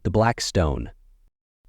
The Black Stone.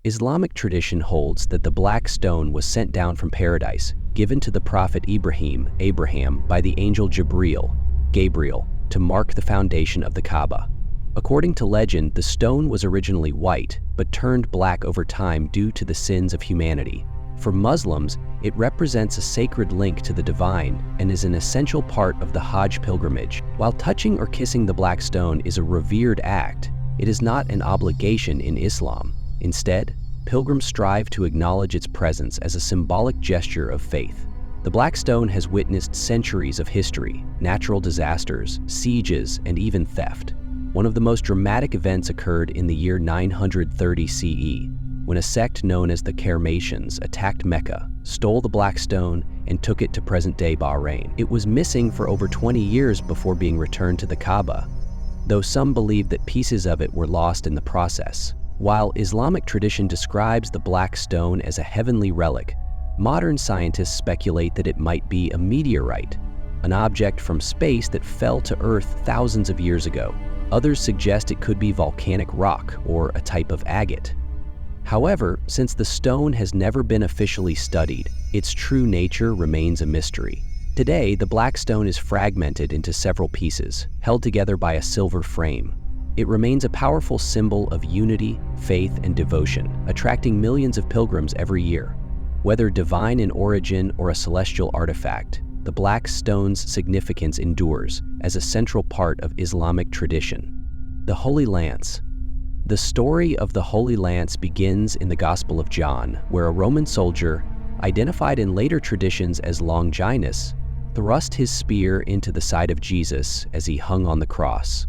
Islamic tradition holds that the black stone was sent down from paradise, given to the prophet Abraham, by the angel Gabriel, to mark the foundation of the Kaaba. According to legend, the stone was originally white, but turned black over time due to the sins of humanity. For Muslims, it represents a sacred link to the divine and is an essential part of the Hajj pilgrimage. While touching or kissing the black stone is a revered act, it is not an obligation in Islam. Instead, pilgrims strive to acknowledge its presence as a symbolic gesture of faith. The black stone has witnessed centuries of history, natural disasters, sieges, and even theft. One of the most dramatic events occurred in the year 930 CE, when a sect known as the Karmatians attacked Mecca, stole the black stone, and took it to present-day Bahrain. It was missing for over 20 years before being returned to the Kaaba, though some believe that pieces of it were lost in the process. While Islamic tradition describes the black stone as a heavenly relic, modern scientists speculate that it might be a meteorite, an object from space that fell to Earth thousands of years ago. Others suggest it could be volcanic rock or a type of agate. However, since the stone has never been officially studied, its true nature remains a mystery. Today, the black stone is fragmented into several pieces, held together by a silver frame. It remains a powerful symbol of unity, faith, and devotion, attracting millions of pilgrims every year. Whether divine in origin or a celestial artifact, the black stone's significance endures as a central part of Islamic tradition. The Holy Lance. The story of the Holy Lance begins in the Gospel of John, where a Roman soldier, identified in later traditions as Longinus, thrust his spear into the side of Jesus as he hung on the cross.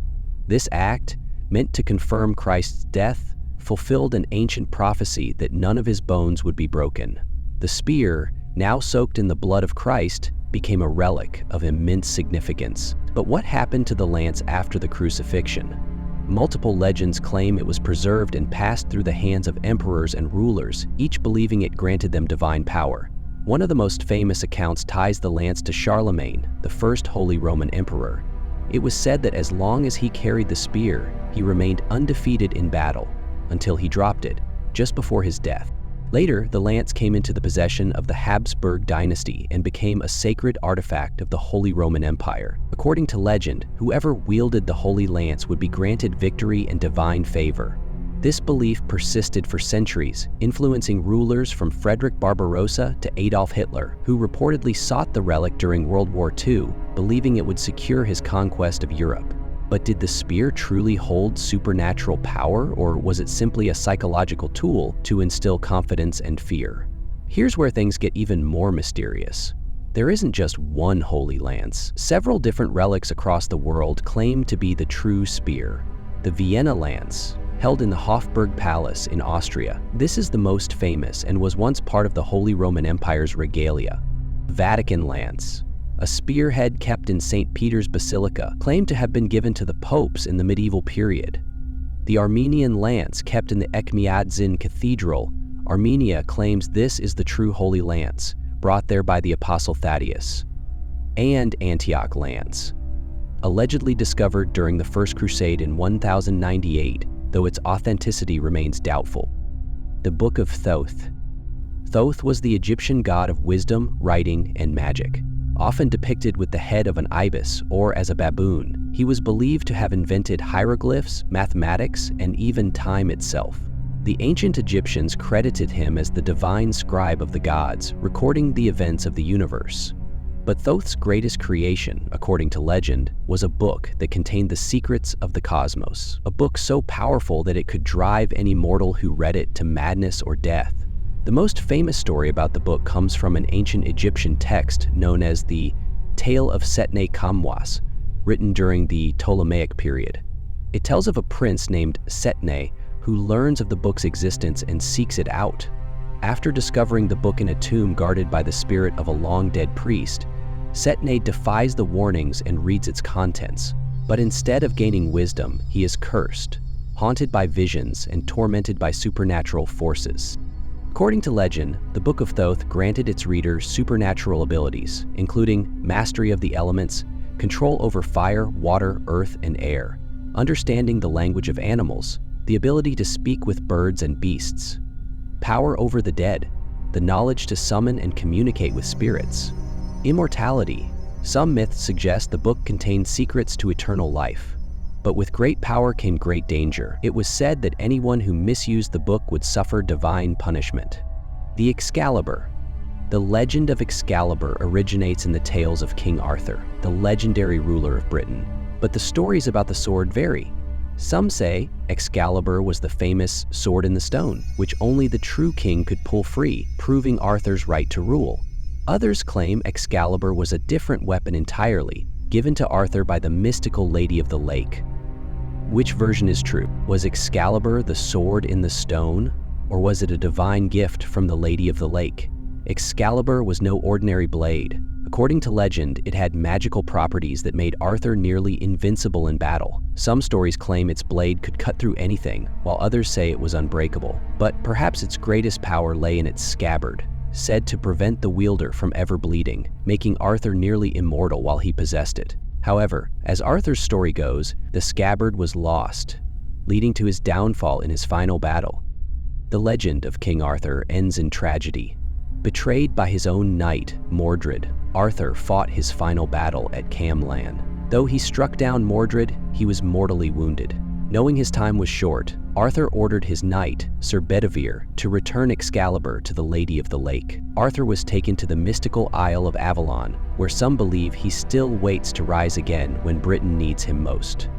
This act, meant to confirm Christ's death, fulfilled an ancient prophecy that none of his bones would be broken. The spear, now soaked in the blood of Christ, became a relic of immense significance. But what happened to the lance after the crucifixion? Multiple legends claim it was preserved and passed through the hands of emperors and rulers, each believing it granted them divine power. One of the most famous accounts ties the lance to Charlemagne, the first Holy Roman Emperor. It was said that as long as he carried the spear, he remained undefeated in battle, until he dropped it, just before his death. Later, the lance came into the possession of the Habsburg dynasty and became a sacred artifact of the Holy Roman Empire. According to legend, whoever wielded the Holy Lance would be granted victory and divine favor. This belief persisted for centuries, influencing rulers from Frederick Barbarossa to Adolf Hitler, who reportedly sought the relic during World War II, believing it would secure his conquest of Europe. But did the spear truly hold supernatural power, or was it simply a psychological tool to instill confidence and fear? Here's where things get even more mysterious. There isn't just one Holy Lance. Several different relics across the world claim to be the true spear. The Vienna Lance, held in the Hofburg Palace in Austria. This is the most famous and was once part of the Holy Roman Empire's regalia. Vatican Lance, a spearhead kept in St. Peter's Basilica, claimed to have been given to the popes in the medieval period. The Armenian Lance, kept in the Etchmiadzin Cathedral, Armenia, claims this is the true Holy Lance, brought there by the Apostle Thaddeus. And Antioch Lance, allegedly discovered during the First Crusade in 1098, though its authenticity remains doubtful. The Book of Thoth. Thoth was the Egyptian god of wisdom, writing, and magic. Often depicted with the head of an ibis or as a baboon, he was believed to have invented hieroglyphs, mathematics, and even time itself. The ancient Egyptians credited him as the divine scribe of the gods, recording the events of the universe. But Thoth's greatest creation, according to legend, was a book that contained the secrets of the cosmos, a book so powerful that it could drive any mortal who read it to madness or death. The most famous story about the book comes from an ancient Egyptian text known as the Tale of Setne Kamwas, written during the Ptolemaic period. It tells of a prince named Setne who learns of the book's existence and seeks it out. After discovering the book in a tomb guarded by the spirit of a long-dead priest, Setne defies the warnings and reads its contents. But instead of gaining wisdom, he is cursed, haunted by visions, and tormented by supernatural forces. According to legend, the Book of Thoth granted its readers supernatural abilities, including mastery of the elements, control over fire, water, earth, and air, understanding the language of animals, the ability to speak with birds and beasts, power over the dead, the knowledge to summon and communicate with spirits, immortality. Some myths suggest the book contained secrets to eternal life. But with great power came great danger. It was said that anyone who misused the book would suffer divine punishment. The Excalibur. The legend of Excalibur originates in the tales of King Arthur, the legendary ruler of Britain. But the stories about the sword vary. Some say Excalibur was the famous sword in the stone, which only the true king could pull free, proving Arthur's right to rule. Others claim Excalibur was a different weapon entirely, given to Arthur by the mystical Lady of the Lake. Which version is true? Was Excalibur the sword in the stone, or was it a divine gift from the Lady of the Lake? Excalibur was no ordinary blade. According to legend, it had magical properties that made Arthur nearly invincible in battle. Some stories claim its blade could cut through anything, while others say it was unbreakable. But perhaps its greatest power lay in its scabbard, said to prevent the wielder from ever bleeding, making Arthur nearly immortal while he possessed it. However, as Arthur's story goes, the scabbard was lost, leading to his downfall in his final battle. The legend of King Arthur ends in tragedy. Betrayed by his own knight, Mordred, Arthur fought his final battle at Camlan. Though he struck down Mordred, he was mortally wounded. Knowing his time was short, Arthur ordered his knight, Sir Bedivere, to return Excalibur to the Lady of the Lake. Arthur was taken to the mystical Isle of Avalon, where some believe he still waits to rise again when Britain needs him most.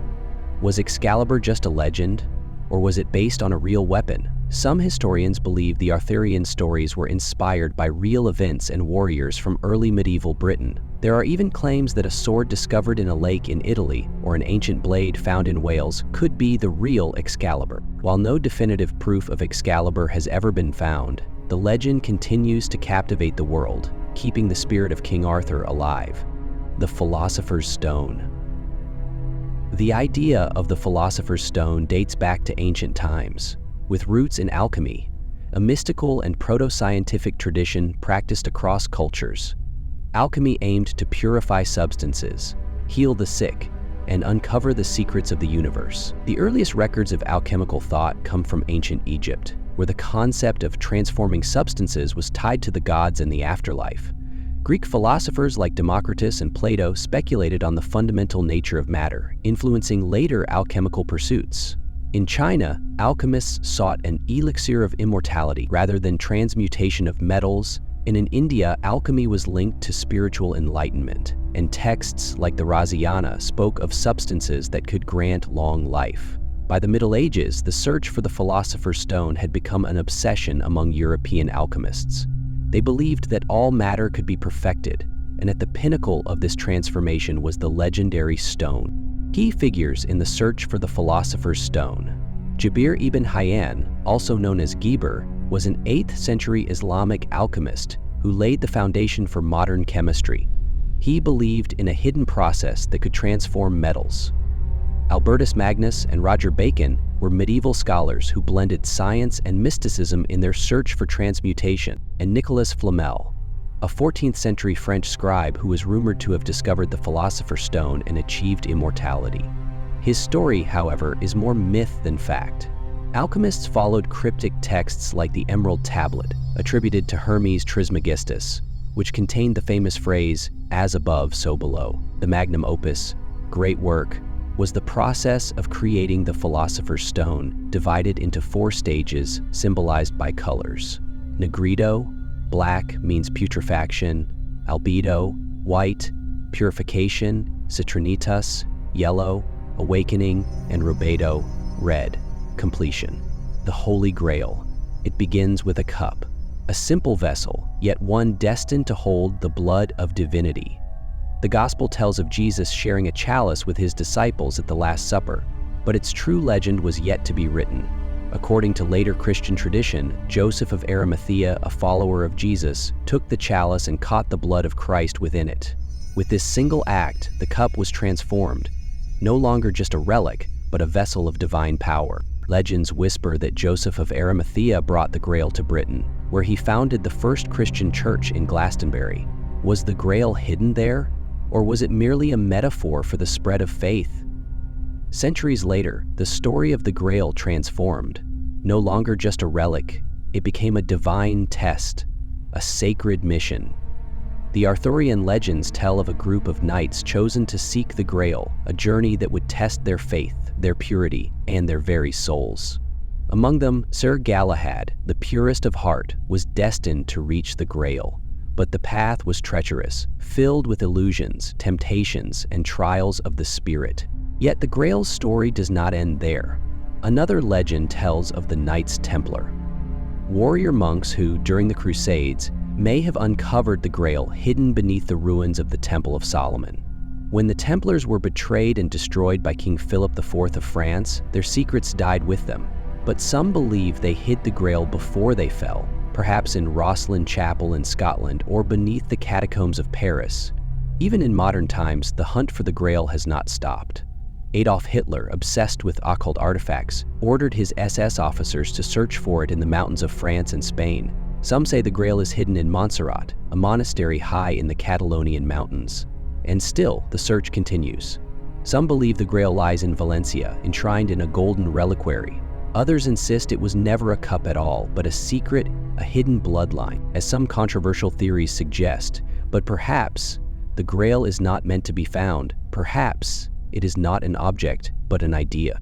Was Excalibur just a legend, or was it based on a real weapon? Some historians believe the Arthurian stories were inspired by real events and warriors from early medieval Britain. There are even claims that a sword discovered in a lake in Italy or an ancient blade found in Wales could be the real Excalibur. While no definitive proof of Excalibur has ever been found, the legend continues to captivate the world, keeping the spirit of King Arthur alive. The Philosopher's Stone. The idea of the Philosopher's Stone dates back to ancient times, with roots in alchemy, a mystical and proto-scientific tradition practiced across cultures. Alchemy aimed to purify substances, heal the sick, and uncover the secrets of the universe. The earliest records of alchemical thought come from ancient Egypt, where the concept of transforming substances was tied to the gods and the afterlife. Greek philosophers like Democritus and Plato speculated on the fundamental nature of matter, influencing later alchemical pursuits. In China, alchemists sought an elixir of immortality rather than transmutation of metals, and in India, alchemy was linked to spiritual enlightenment, and texts like the Ramayana spoke of substances that could grant long life. By the Middle Ages, the search for the Philosopher's Stone had become an obsession among European alchemists. They believed that all matter could be perfected, and at the pinnacle of this transformation was the legendary stone. Key figures in the search for the Philosopher's Stone. Jabir ibn Hayyan, also known as Geber, was an 8th century Islamic alchemist who laid the foundation for modern chemistry. He believed in a hidden process that could transform metals. Albertus Magnus and Roger Bacon were medieval scholars who blended science and mysticism in their search for transmutation, and Nicolas Flamel, a 14th century French scribe who was rumored to have discovered the Philosopher's Stone and achieved immortality. His story, however, is more myth than fact. Alchemists followed cryptic texts like the Emerald Tablet, attributed to Hermes Trismegistus, which contained the famous phrase, "as above, so below." The magnum opus, great work, was the process of creating the Philosopher's Stone, divided into 4 stages symbolized by colors. Negrito, black, means putrefaction; albedo, white, purification; citrinitas, yellow, awakening; and rubedo, red, completion. The Holy Grail. It begins with a cup, a simple vessel, yet one destined to hold the blood of divinity. The Gospel tells of Jesus sharing a chalice with his disciples at the Last Supper, but its true legend was yet to be written. According to later Christian tradition, Joseph of Arimathea, a follower of Jesus, took the chalice and caught the blood of Christ within it. With this single act, the cup was transformed, no longer just a relic, but a vessel of divine power. Legends whisper that Joseph of Arimathea brought the Grail to Britain, where he founded the first Christian church in Glastonbury. Was the Grail hidden there, or was it merely a metaphor for the spread of faith? Centuries later, the story of the Grail transformed. No longer just a relic, it became a divine test, a sacred mission. The Arthurian legends tell of a group of knights chosen to seek the Grail, a journey that would test their faith, their purity, and their very souls. Among them, Sir Galahad, the purest of heart, was destined to reach the Grail. But the path was treacherous, filled with illusions, temptations, and trials of the spirit. Yet the Grail's story does not end there. Another legend tells of the Knights Templar, warrior monks who, during the Crusades, may have uncovered the Grail hidden beneath the ruins of the Temple of Solomon. When the Templars were betrayed and destroyed by King Philip IV of France, their secrets died with them. But some believe they hid the Grail before they fell, perhaps in Rosslyn Chapel in Scotland or beneath the catacombs of Paris. Even in modern times, the hunt for the Grail has not stopped. Adolf Hitler, obsessed with occult artifacts, ordered his SS officers to search for it in the mountains of France and Spain. Some say the Grail is hidden in Montserrat, a monastery high in the Catalonian mountains. And still, the search continues. Some believe the Grail lies in Valencia, enshrined in a golden reliquary. Others insist it was never a cup at all, but a secret, a hidden bloodline, as some controversial theories suggest. But perhaps the Grail is not meant to be found. Perhaps it is not an object, but an idea.